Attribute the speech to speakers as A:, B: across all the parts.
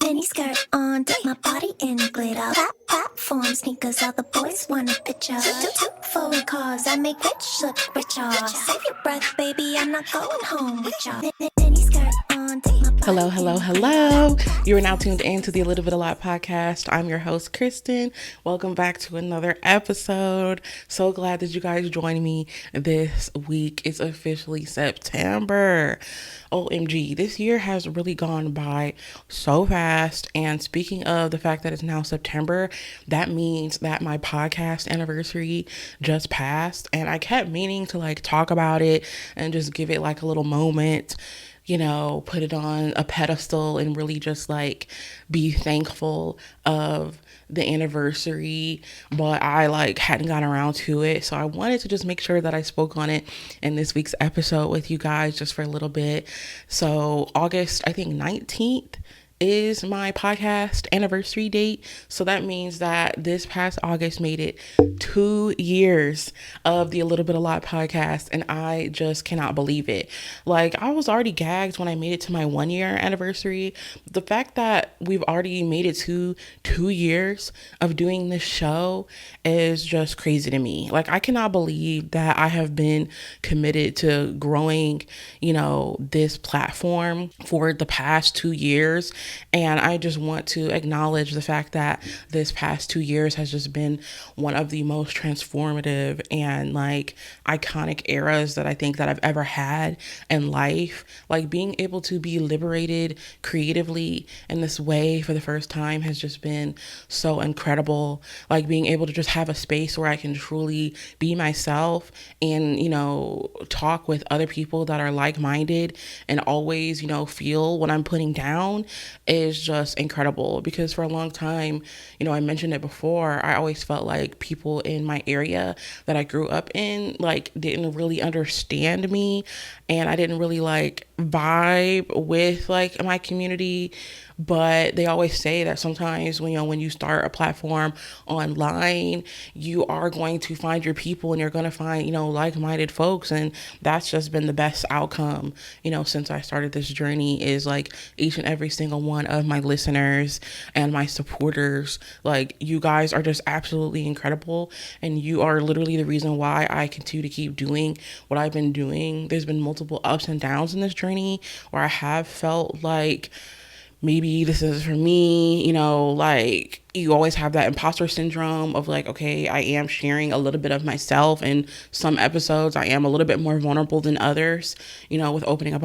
A: Mini skirt on, dip my body in glitter. Platform sneakers, all the boys want a picture. Two foreign cars, I make rich look richer. Save your breath, baby, I'm not going home with ya. Mini skirt on, dip my body.
B: Hello. You are now tuned in to the A Little Bit A Lot podcast. I'm your host, Kristen. Welcome back to another episode. So glad that you guys joined me this week. It's officially September. OMG, this year has really gone by so fast. And speaking of the fact that it's now September, that means that my podcast anniversary just passed. And I kept meaning to talk about it and just give it a little moment, put it on a pedestal and really just be thankful of the anniversary, but I hadn't gotten around to it. So I wanted to just make sure that I spoke on it in this week's episode with you guys just for a little bit. So August, I think 19th is my podcast anniversary date. So that means that this past August made it 2 years of the A Little Bit A Lot podcast, and I just cannot believe it. I was already gagged when I made it to my 1 year anniversary. The fact that we've already made it to 2 years of doing this show is just crazy to me. I cannot believe that I have been committed to growing, this platform for the past 2 years. And I just want to acknowledge the fact that this past 2 years has just been one of the most transformative and iconic eras that I think that I've ever had in life. Being able to be liberated creatively in this way for the first time has just been so incredible. Being able to just have a space where I can truly be myself and, talk with other people that are like-minded and always, feel what I'm putting down is just incredible. Because for a long time, I mentioned it before, I always felt like people in my area that I grew up in didn't really understand me, and I didn't really vibe with my community. But they always say that sometimes when you start a platform online, you are going to find your people and you're going to find, like-minded folks. And that's just been the best outcome, since I started this journey is each and every single one of my listeners and my supporters. You guys are just absolutely incredible. And you are literally the reason why I continue to keep doing what I've been doing. There's been multiple ups and downs in this journey where I have felt maybe this is for me, you always have that imposter syndrome of okay, I am sharing a little bit of myself. In some episodes, I am a little bit more vulnerable than others, with opening up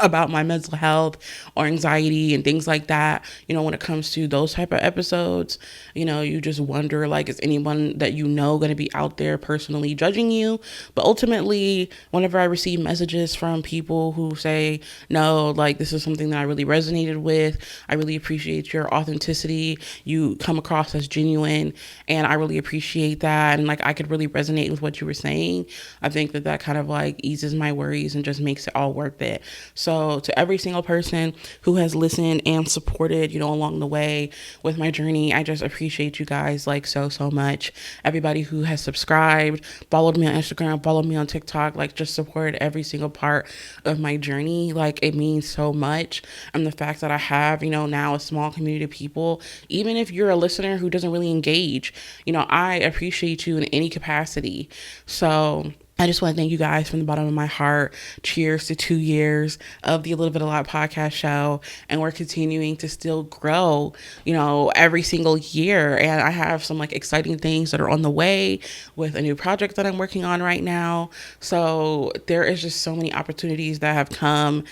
B: about my mental health or anxiety and things like that. When it comes to those type of episodes, you just wonder, is anyone that going to be out there personally judging you? But ultimately, whenever I receive messages from people who say, no, this is something that I really resonated with, I really appreciate your authenticity, you come across as genuine, and I really appreciate that, and I could really resonate with what you were saying, I think that kind of eases my worries and just makes it all worth it. So to every single person who has listened and supported, along the way with my journey, I just appreciate you guys so much. Everybody who has subscribed, followed me on Instagram, followed me on TikTok, just supported every single part of my journey. It means so much. And the fact that I have, now a small community of people, even if you're a listener who doesn't really engage, I appreciate you in any capacity. So I just want to thank you guys from the bottom of my heart. Cheers to 2 years of the A Little Bit A Lot podcast show. And we're continuing to still grow, every single year. And I have some exciting things that are on the way with a new project that I'm working on right now. So there is just so many opportunities that have come,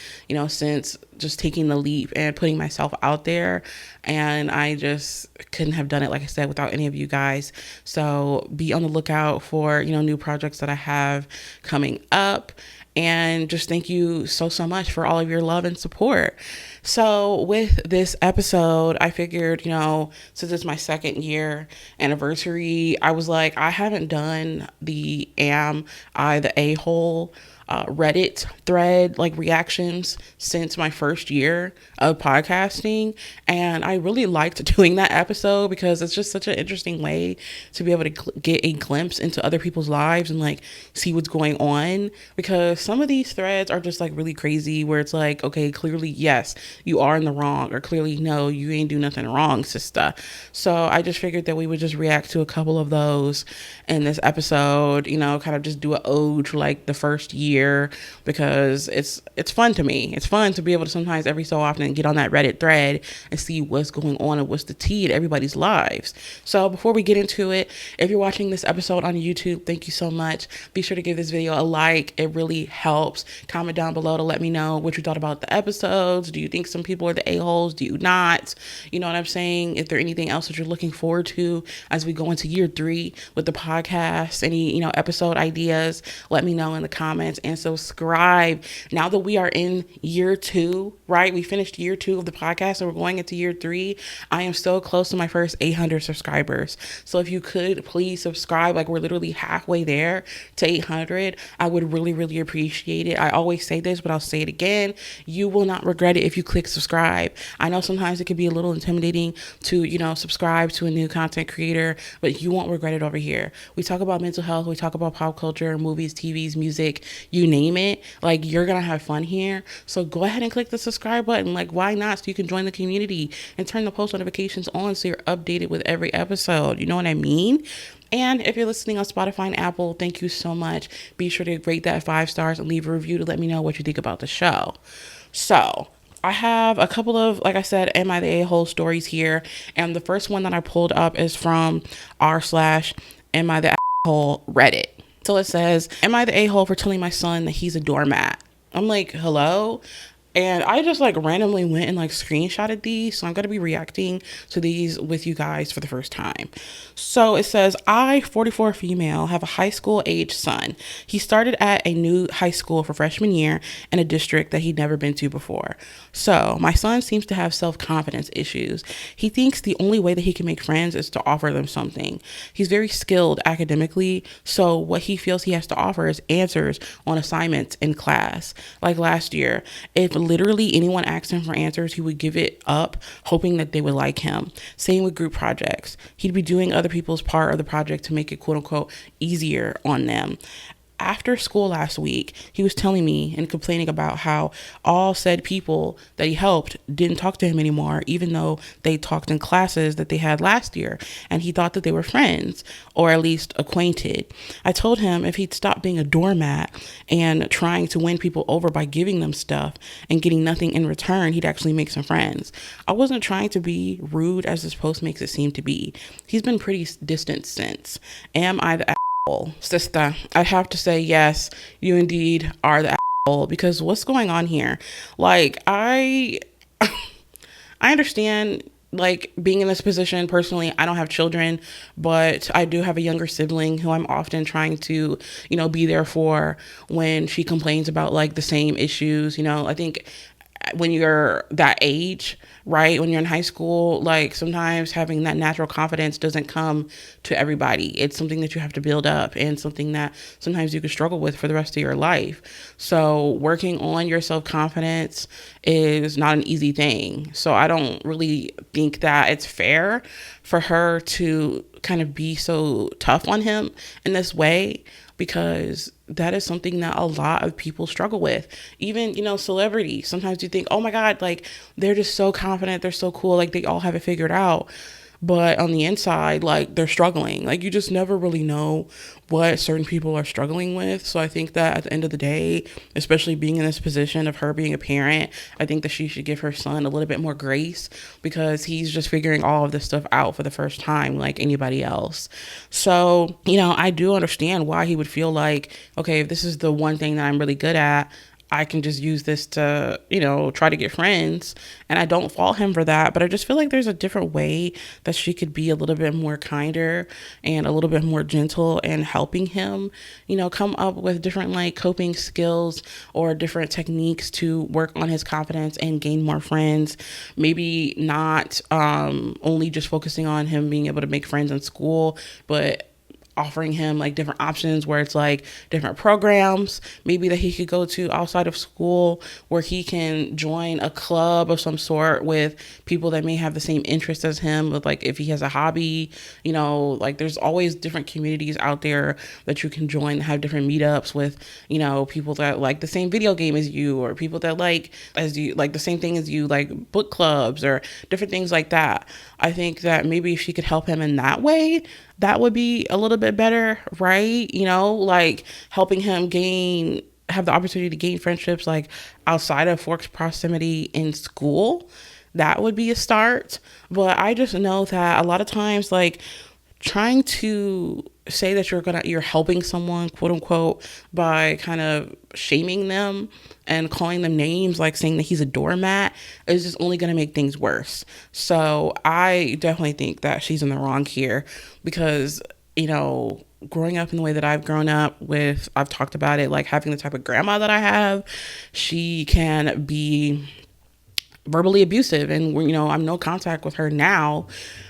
B: since just taking the leap and putting myself out there. And I just couldn't have done it, like I said, without any of you guys. So be on the lookout for, new projects that I have coming up. And just thank you so much for all of your love and support. So with this episode, I figured, since it's my 2nd year anniversary, I was I haven't done the Am I the A-hole Reddit thread reactions since my first year of podcasting, and I really liked doing that episode because it's just such an interesting way to be able to get a glimpse into other people's lives and see what's going on, because some of these threads are just like really crazy where it's like, okay, clearly, yes, you are in the wrong, or clearly, no, you ain't do nothing wrong, sister. So I just figured that we would just react to a couple of those in this episode, kind of just do an ode to like the first year, because it's fun to me. It's fun to be able to sometimes every so often get on that Reddit thread and see what's going on and what's the tea in everybody's lives. So before we get into it, if you're watching this episode on YouTube, thank you so much. Be sure to give this video a like. It really helps. Comment down below to let me know what you thought about the episodes. Do you think some people are the a-holes? Do you not? You know what I'm saying? If there anything else that you're looking forward to as we go into year 3 with the podcast, any, episode ideas, let me know in the comments, and subscribe. Now that we are in year 2, right? We finished year 2 of the podcast and we're going into year 3. I am so close to my first 800 subscribers. So if you could please subscribe, like we're literally halfway there to 800. I would really, really appreciate it. I always say this, but I'll say it again. You will not regret it if you click subscribe. I know sometimes it can be a little intimidating to, subscribe to a new content creator, but you won't regret it over here. We talk about mental health. We talk about pop culture, movies, TVs, music, you name it. Like, you're going to have fun here. So go ahead and click the subscribe button. Like, why not? So you can join the community and turn the post notifications on so you're updated with every episode. You know what I mean? And if you're listening on Spotify and Apple, thank you so much. Be sure to rate that 5 stars and leave a review to let me know what you think about the show. So I have a couple of, like I said, Am I the A-hole stories here. And the first one that I pulled up is from r/Am I the A-hole Reddit. So it says, am I the a-hole for telling my son that he's a doormat? I'm like, hello? And I just like randomly went and like screenshotted these. So I'm going to be reacting to these with you guys for the first time. So it says, I, 44 female, have a high school age son. He started at a new high school for freshman year in a district that he'd never been to before. So my son seems to have self-confidence issues. He thinks the only way that he can make friends is to offer them something. He's very skilled academically. So what he feels he has to offer is answers on assignments in class. Like last year, if literally anyone asked him for answers, he would give it up, hoping that they would like him. Same with group projects. He'd be doing other people's part of the project to make it quote unquote easier on them. After school last week, he was telling me and complaining about how all said people that he helped didn't talk to him anymore, even though they talked in classes that they had last year, and he thought that they were friends or at least acquainted. I told him if he'd stop being a doormat and trying to win people over by giving them stuff and getting nothing in return, he'd actually make some friends. I wasn't trying to be rude as this post makes it seem to be. He's been pretty distant since. Am I the sister? I have to say yes, you indeed are the asshole, because what's going on here? Like, I understand like being in this position. Personally, I don't have children, but I do have a younger sibling who I'm often trying to, be there for when she complains about like the same issues. I think when you're that age, right, when you're in high school, like sometimes having that natural confidence doesn't come to everybody. It's something that you have to build up and something that sometimes you could struggle with for the rest of your life. So working on your self-confidence is not an easy thing. So I don't really think that it's fair for her to kind of be so tough on him in this way, because that is something that a lot of people struggle with. Even, celebrities. Sometimes you think, oh my God, like they're just so confident. They're so cool. Like they all have it figured out. But on the inside, like they're struggling. Like you just never really know what certain people are struggling with. So I think that at the end of the day, especially being in this position of her being a parent, I think that she should give her son a little bit more grace, because he's just figuring all of this stuff out for the first time like anybody else. So, I do understand why he would feel like, okay, if this is the one thing that I'm really good at, I can just use this to, try to get friends. And I don't fault him for that. But I just feel like there's a different way that she could be a little bit more kinder and a little bit more gentle in helping him, come up with different like coping skills or different techniques to work on his confidence and gain more friends. Maybe not only just focusing on him being able to make friends in school, but offering him like different options where it's like different programs maybe that he could go to outside of school, where he can join a club of some sort with people that may have the same interests as him, with like if he has a hobby, like there's always different communities out there that you can join, have different meetups with, people that like the same video game as you, or people that like as you like the same thing as you, like book clubs or different things like that. I think that maybe if she could help him in that way, that would be a little bit better, right? Like helping him have the opportunity to gain friendships like outside of Fork's proximity in school. That would be a start. But I just know that a lot of times, like, trying to say that you're helping someone, quote unquote, by kind of shaming them and calling them names, like saying that he's a doormat, is just only going to make things worse. So I definitely think that she's in the wrong here, because growing up in the way that I've grown up with, I've talked about it, like having the type of grandma that I have, she can be verbally abusive, and I'm no contact with her now,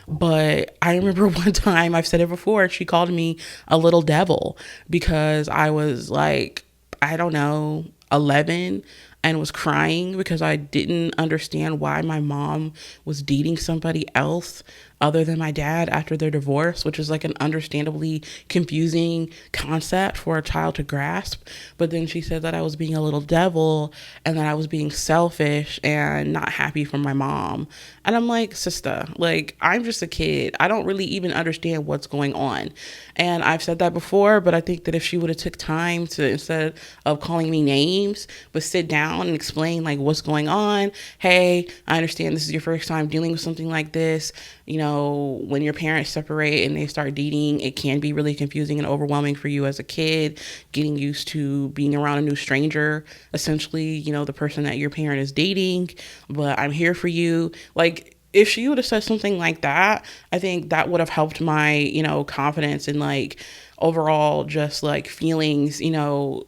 B: but I remember one time, I've said it before, she called me a little devil because I was like, I don't know, 11, and was crying because I didn't understand why my mom was dating somebody else other than my dad after their divorce, which is like an understandably confusing concept for a child to grasp. But then she said that I was being a little devil and that I was being selfish and not happy for my mom. And I'm like, sister, like, I'm just a kid. I don't really even understand what's going on. And I've said that before, but I think that if she would have took time to, instead of calling me names, but sit down and explain like what's going on. Hey, I understand this is your first time dealing with something like this. When your parents separate and they start dating, it can be really confusing and overwhelming for you as a kid, getting used to being around a new stranger, essentially, the person that your parent is dating, but I'm here for you. Like, if she would have said something like that, I think that would have helped my, confidence and like overall just like feelings,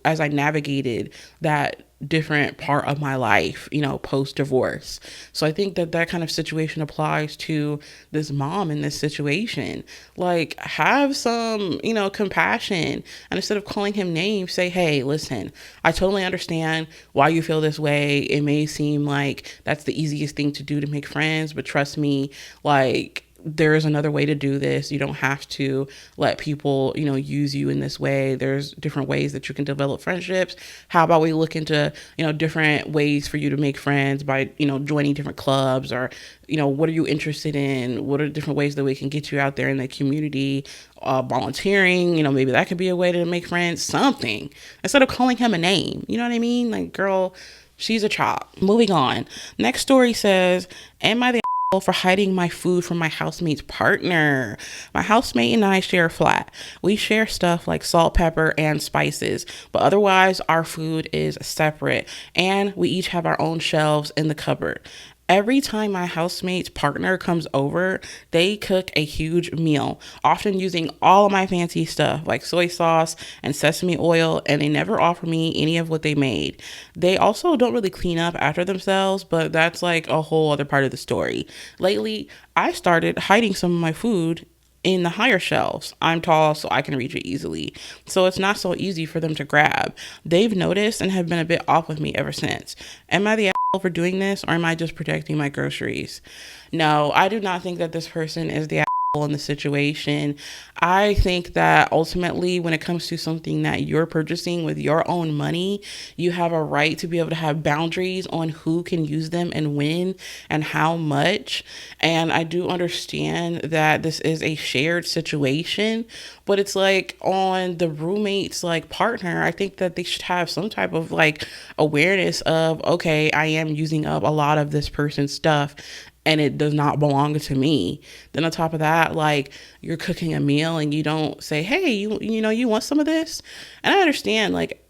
B: as I navigated that different part of my life, post divorce. So I think that kind of situation applies to this mom in this situation. Like, have some, compassion, and instead of calling him names, say, hey, listen, I totally understand why you feel this way. It may seem like that's the easiest thing to do to make friends, but trust me, like, there is another way to do this. You don't have to let people, use you in this way. There's different ways that you can develop friendships. How about we look into, different ways for you to make friends by, joining different clubs, or, what are you interested in? What are different ways that we can get you out there in the community? Volunteering, maybe that could be a way to make friends, something, instead of calling him a name. You know what I mean? Like, girl, she's a child. Moving on. Next story says, am I the for hiding my food from my housemate's partner? My housemate and I share a flat. We share stuff like salt, pepper, and spices, but otherwise our food is separate, and we each have our own shelves in the cupboard. Every time my housemate's partner comes over, they cook a huge meal, often using all of my fancy stuff like soy sauce and sesame oil, and they never offer me any of what they made. They also don't really clean up after themselves, but that's like a whole other part of the story. Lately, I started hiding some of my food in the higher shelves. I'm tall, so I can reach it easily, so it's not so easy for them to grab. They've noticed and have been a bit off with me ever since. Am I the asshole for doing this, or am I just protecting my groceries? No, I do not think that this person is the asshole in the situation. I think that ultimately, when it comes to something that you're purchasing with your own money, you have a right to be able to have boundaries on who can use them and when and how much. And I do understand that this is a shared situation, but it's like on the roommate's like partner, I think that they should have some type of like awareness of, okay, I am using up a lot of this person's stuff and it does not belong to me. Then on top of that, like, you're cooking a meal and you don't say, hey, you want some of this? And I understand, like,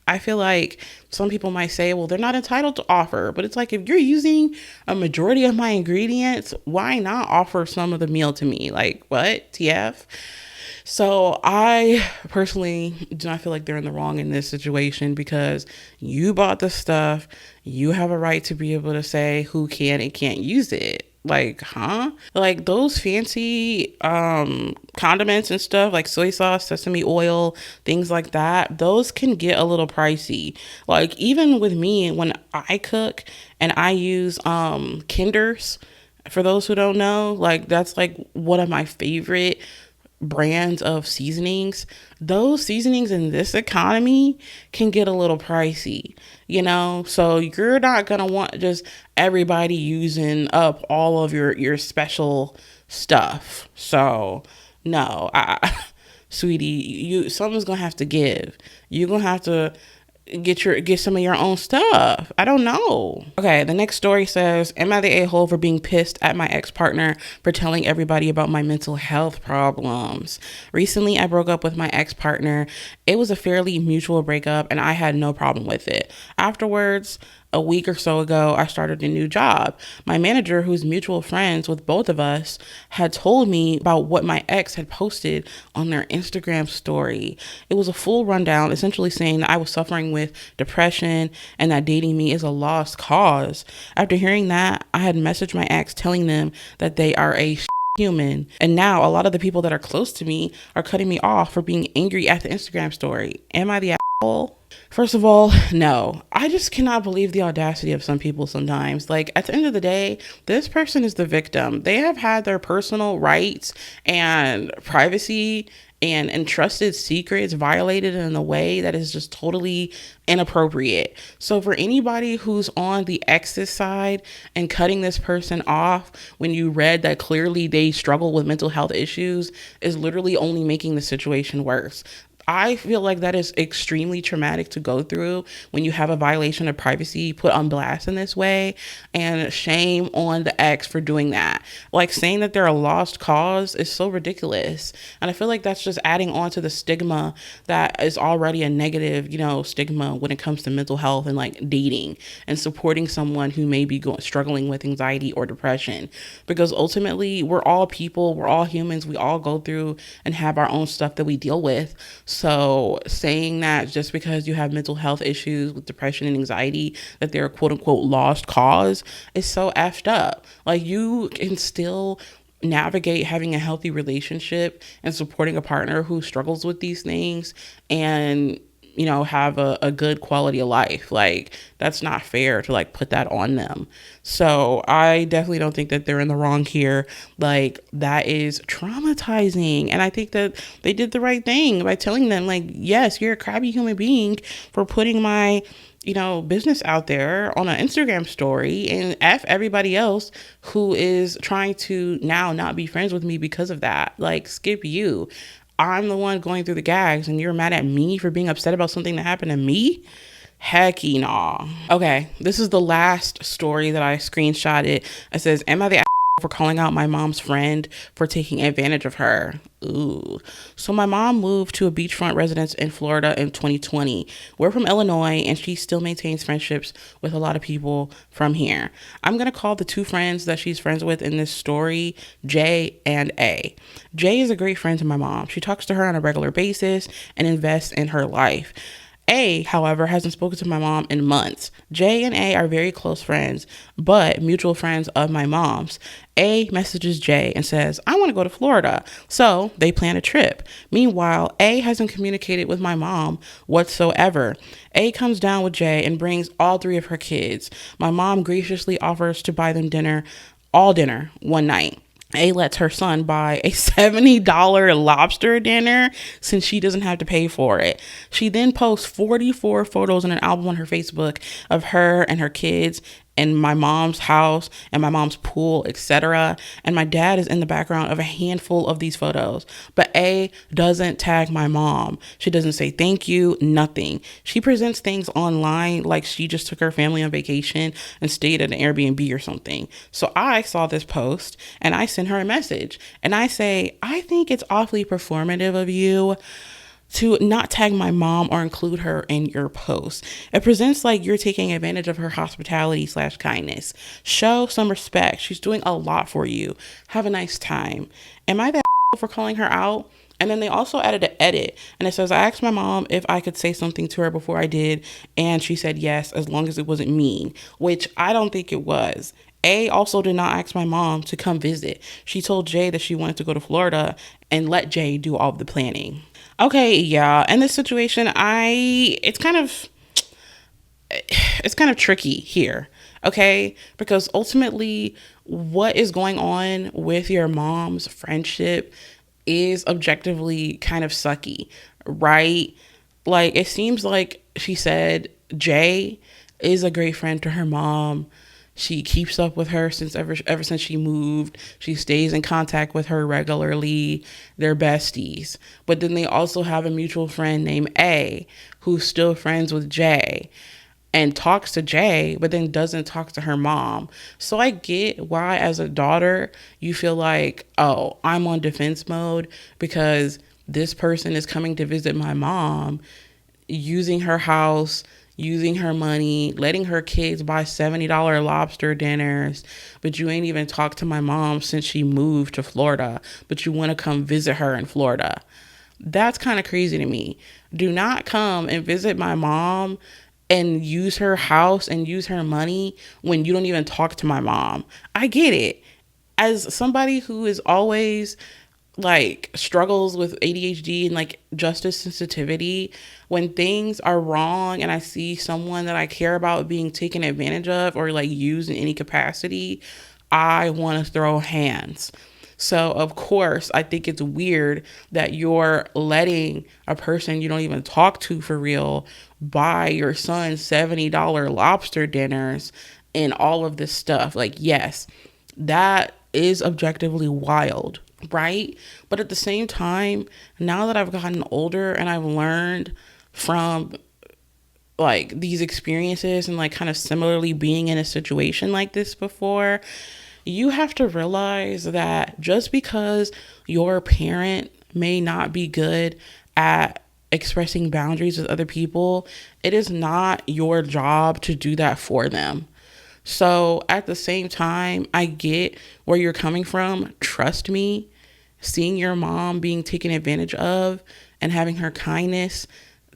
B: I feel like some people might say, well, they're not entitled to offer, but it's like, if you're using a majority of my ingredients, why not offer some of the meal to me? Like, what? TF? So I personally do not feel like they're in the wrong in this situation, because you bought the stuff. You have a right to be able to say who can and can't use it. Like, huh? Like those fancy condiments and stuff, like soy sauce, sesame oil, things like that, those can get a little pricey. Like even with me, when I cook and I use Kinders, for those who don't know, like that's like one of my favorite brands of seasonings. Those seasonings in this economy can get a little pricey, you know? So you're not gonna want just everybody using up all of your special stuff. So no, sweetie, you something's gonna have to give. You're gonna have to get some of your own stuff. I don't know. Okay, the next story says, am I the a-hole for being pissed at my ex-partner for telling everybody about my mental health problems? Recently, I broke up with my ex-partner. It was a fairly mutual breakup and I had no problem with it. Afterwards, a week or so ago, I started a new job. My manager, who's mutual friends with both of us, had told me about what my ex had posted on their Instagram story. It was a full rundown, essentially saying that I was suffering with depression and that dating me is a lost cause. After hearing that, I had messaged my ex telling them that they are a human. And now a lot of the people that are close to me are cutting me off for being angry at the Instagram story. Am I the asshole? First of all, no. I just cannot believe the audacity of some people sometimes. Like, at the end of the day, this person is the victim. They have had their personal rights and privacy and entrusted secrets violated in a way that is just totally inappropriate. So for anybody who's on the ex's side and cutting this person off when you read that clearly they struggle with mental health issues is literally only making the situation worse. I feel like that is extremely traumatic to go through when you have a violation of privacy put on blast in this way, and shame on the ex for doing that. Like, saying that they're a lost cause is so ridiculous. And I feel like that's just adding on to the stigma that is already a negative, stigma when it comes to mental health and like dating and supporting someone who may be struggling with anxiety or depression. Because ultimately, we're all people, we're all humans, we all go through and have our own stuff that we deal with. So saying that just because you have mental health issues with depression and anxiety, that they're a quote unquote lost cause is so effed up. Like, you can still navigate having a healthy relationship and supporting a partner who struggles with these things and have a good quality of life. Like, that's not fair to like put that on them. So I definitely don't think that they're in the wrong here. Like, that is traumatizing. And I think that they did the right thing by telling them, like, yes, you're a crappy human being for putting my business out there on an Instagram story, and F everybody else who is trying to now not be friends with me because of that. Like, skip you. I'm the one going through the gags and you're mad at me for being upset about something that happened to me? Hecky nah. Okay, this is the last story that I screenshotted. It says, am I the for calling out my mom's friend for taking advantage of her? Ooh. So my mom moved to a beachfront residence in Florida in 2020. We're from Illinois and she still maintains friendships with a lot of people from here. I'm going to call the two friends that she's friends with in this story J and A. J is a great friend to my mom. She talks to her on a regular basis and invests in her life. A, however, hasn't spoken to my mom in months. J and A are very close friends, but mutual friends of my mom's. A messages J and says, I want to go to Florida. So they plan a trip. Meanwhile, A hasn't communicated with my mom whatsoever. A comes down with J and brings all three of her kids. My mom graciously offers to buy them dinner one night. A lets her son buy a $70 lobster dinner since she doesn't have to pay for it. She then posts 44 photos in an album on her Facebook of her and her kids in my mom's house and my mom's pool, etc. And my dad is in the background of a handful of these photos. But A doesn't tag my mom. She doesn't say thank you, nothing. She presents things online like she just took her family on vacation and stayed at an Airbnb or something. So I saw this post and I sent her a message and I say, I think it's awfully performative of you to not tag my mom or include her in your post. It presents like you're taking advantage of her hospitality / kindness. Show some respect. She's doing a lot for you. Have a nice time. Am I that for calling her out? And then they also added an edit and it says, I asked my mom if I could say something to her before I did. And she said yes, as long as it wasn't mean, which I don't think it was. A also did not ask my mom to come visit. She told Jay that she wanted to go to Florida and let Jay do all of the planning. Okay, yeah. In this situation, it's kind of tricky here, okay? Because ultimately, what is going on with your mom's friendship is objectively kind of sucky, right? Like, it seems like she said Jay is a great friend to her mom. She keeps up with her ever since she moved. She stays in contact with her regularly. They're besties. But then they also have a mutual friend named A who's still friends with Jay and talks to Jay, but then doesn't talk to her mom. So I get why, as a daughter, you feel like, oh, I'm on defense mode because this person is coming to visit my mom, using her house, using her money, letting her kids buy $70 lobster dinners, but you ain't even talked to my mom since she moved to Florida, but you want to come visit her in Florida. That's kind of crazy to me. Do not come and visit my mom and use her house and use her money when you don't even talk to my mom. I get it. As somebody who is always like struggles with ADHD and like justice sensitivity, when things are wrong and I see someone that I care about being taken advantage of or like used in any capacity, I want to throw hands. So, of course, I think it's weird that you're letting a person you don't even talk to for real buy your son $70 lobster dinners and all of this stuff. Like, yes, that is objectively wild, right? But at the same time, now that I've gotten older and I've learned from like these experiences and like kind of similarly being in a situation like this before, you have to realize that just because your parent may not be good at expressing boundaries with other people, it is not your job to do that for them. So at the same time, I get where you're coming from. Trust me, seeing your mom being taken advantage of and having her kindness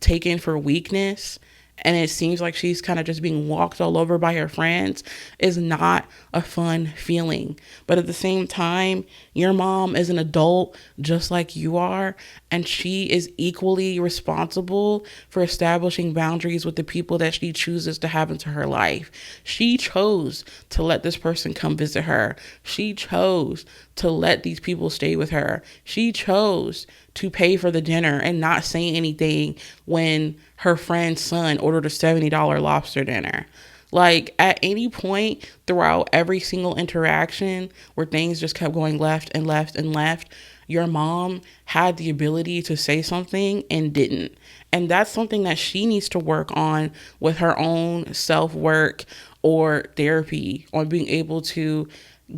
B: taken for weakness, and it seems like she's kind of just being walked all over by her friends, is not a fun feeling. But at the same time, your mom is an adult just like you are, and she is equally responsible for establishing boundaries with the people that she chooses to have into her life. She chose to let this person come visit her. She chose to let these people stay with her. She chose to pay for the dinner and not say anything when her friend's son ordered a $70 lobster dinner. Like, at any point throughout every single interaction where things just kept going left and left and left, your mom had the ability to say something and didn't. And that's something that she needs to work on with her own self-work or therapy, on being able to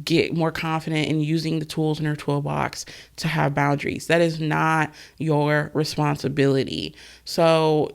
B: get more confident in using the tools in her toolbox to have boundaries. That is not your responsibility. So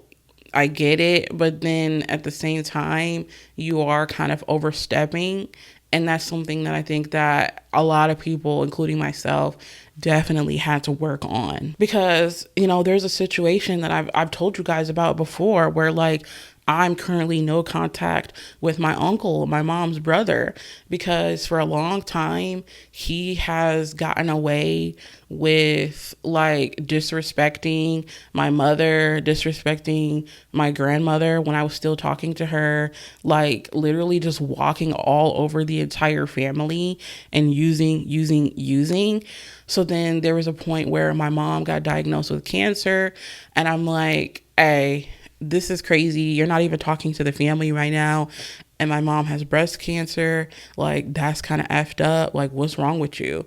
B: I get it, but then at the same time, you are kind of overstepping. And that's something that I think that a lot of people, including myself, definitely had to work on. Because, you know, there's a situation that I've told you guys about before where like I'm currently no contact with my uncle, my mom's brother, because for a long time he has gotten away with like disrespecting my mother, disrespecting my grandmother when I was still talking to her, like literally just walking all over the entire family and using. So then there was a point where my mom got diagnosed with cancer, and I'm like, hey, this is crazy. You're not even talking to the family right now. And my mom has breast cancer. Like, that's kind of effed up. Like, what's wrong with you?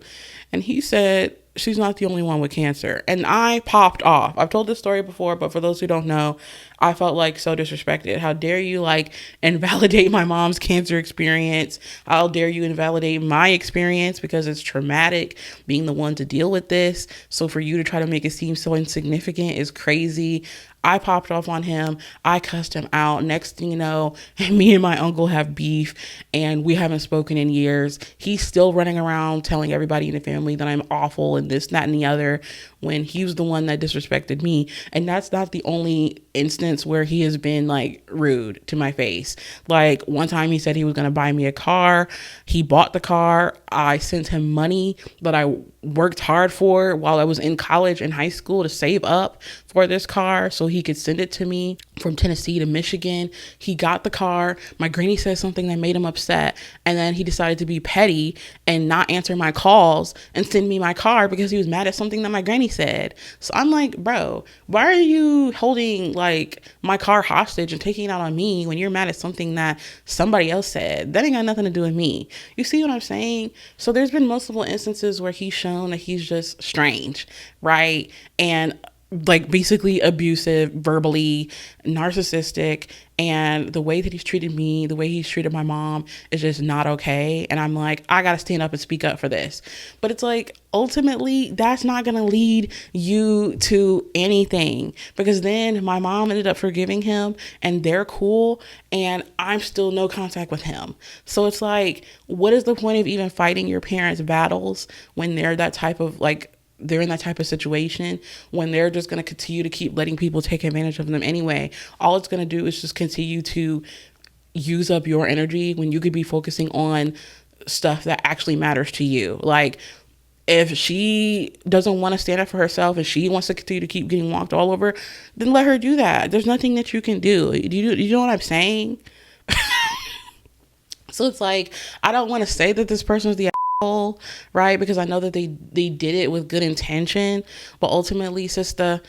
B: And he said, she's not the only one with cancer. And I popped off. I've told this story before, but for those who don't know, I felt like so disrespected. How dare you like invalidate my mom's cancer experience? How dare you invalidate my experience, because it's traumatic being the one to deal with this. So for you to try to make it seem so insignificant is crazy. I popped off on him. I cussed him out. Next thing you know, me and my uncle have beef and we haven't spoken in years. He's still running around telling everybody in the family that I'm awful and this, that, and the other, when he was the one that disrespected me. And that's not the only instance instance where he has been like rude to my face. Like one time he said he was going to buy me a car. He bought the car. I sent him money that I worked hard for while I was in college and high school to save up for this car so he could send it to me from Tennessee to Michigan. He got the car. My granny said something that made him upset, and then he decided to be petty and not answer my calls and send me my car because he was mad at something that my granny said. So I'm like, bro, why are you holding like my car hostage and taking it out on me when you're mad at something that somebody else said? That ain't got nothing to do with me. You see what I'm saying? So there's been multiple instances where he's shown that he's just strange, right? And like basically abusive, verbally, narcissistic, and the way that he's treated me, the way he's treated my mom is just not okay. And I'm like, I gotta stand up and speak up for this. But it's like, ultimately, that's not gonna lead you to anything, because then my mom ended up forgiving him and they're cool, and I'm still no contact with him. So it's like, what is the point of even fighting your parents' battles when they're that type of like, they're in that type of situation, when they're just going to continue to keep letting people take advantage of them anyway? All it's going to do is just continue to use up your energy when you could be focusing on stuff that actually matters to you. Like, if she doesn't want to stand up for herself and she wants to continue to keep getting walked all over, then let her do that. There's nothing that you can do. You know what I'm saying? So it's like, I don't want to say that this person's the asshole, right? Because I know that they did it with good intention, but ultimately, sister,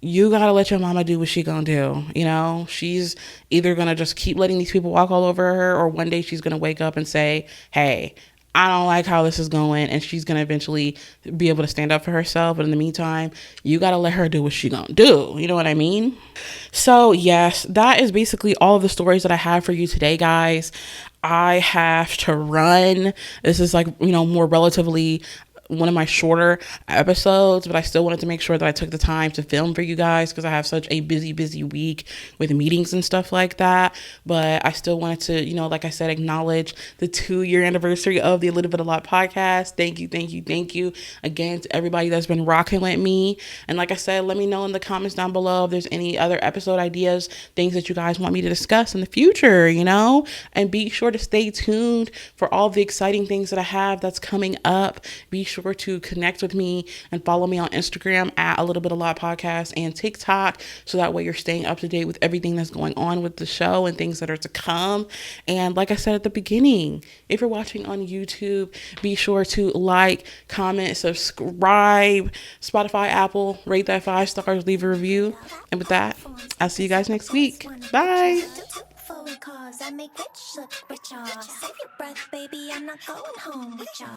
B: you gotta let your mama do what she gonna do. You know, she's either gonna just keep letting these people walk all over her, or one day she's gonna wake up and say, hey, I don't like how this is going, and she's gonna eventually be able to stand up for herself. But in the meantime, you gotta let her do what she gonna do. You know what I mean? So yes, that is basically all of the stories that I have for you today, guys. I have to run. This is like, more relatively one of my shorter episodes, but I still wanted to make sure that I took the time to film for you guys because I have such a busy week with meetings and stuff like that. But I still wanted to, like I said, acknowledge the 2-year anniversary of the A Little Bit A Lot podcast. Thank you again to everybody that's been rocking with me. And like I said, let me know in the comments down below if there's any other episode ideas, things that you guys want me to discuss in the future, and be sure to stay tuned for all the exciting things that I have that's coming up. Be sure to connect with me and follow me on Instagram at A Little Bit A Lot Podcast and TikTok, so that way you're staying up to date with everything that's going on with the show and things that are to come. And like I said at the beginning, if you're watching on YouTube, be sure to like, comment, subscribe, Spotify, Apple, rate that 5 stars, leave a review. And with that, I'll see you guys next week. Bye.
A: Cause I make rich look richer. Save your breath, baby, I'm not going home with ya.